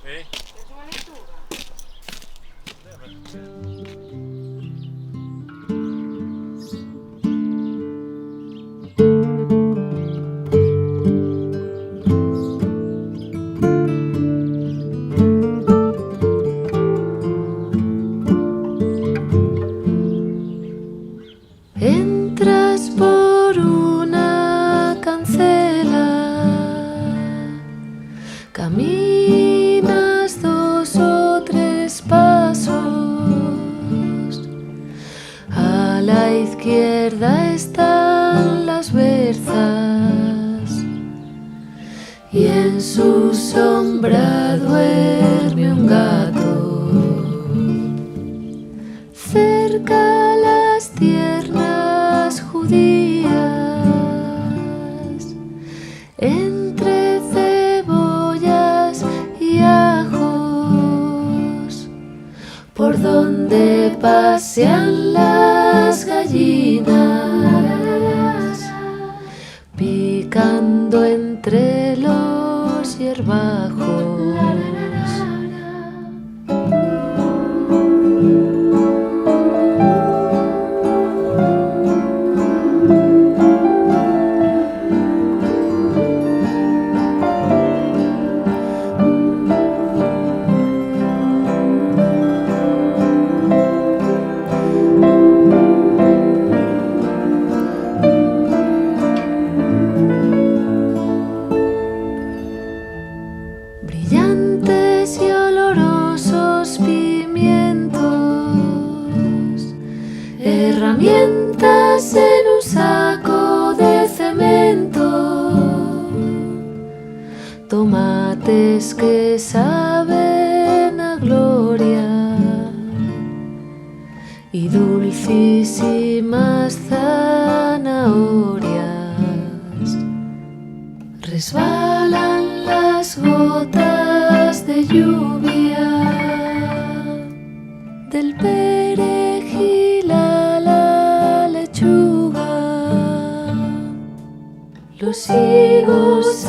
Es una lechuga. Entras por una cancela, caminas 2 o 3 pasos, a la izquierda están las berzas y en su sombra duerme un gato. Cerca las tiernas judías, entre cebollas y ajos, por donde pasean las gallinas, picando entre los hierbajos. Brillantes y olorosos pimientos, herramientas en un saco de cemento, tomates que saben a gloria y dulcísimas zanahorias. Resbalan las gotas de lluvia del perejil a la lechuga. Los higos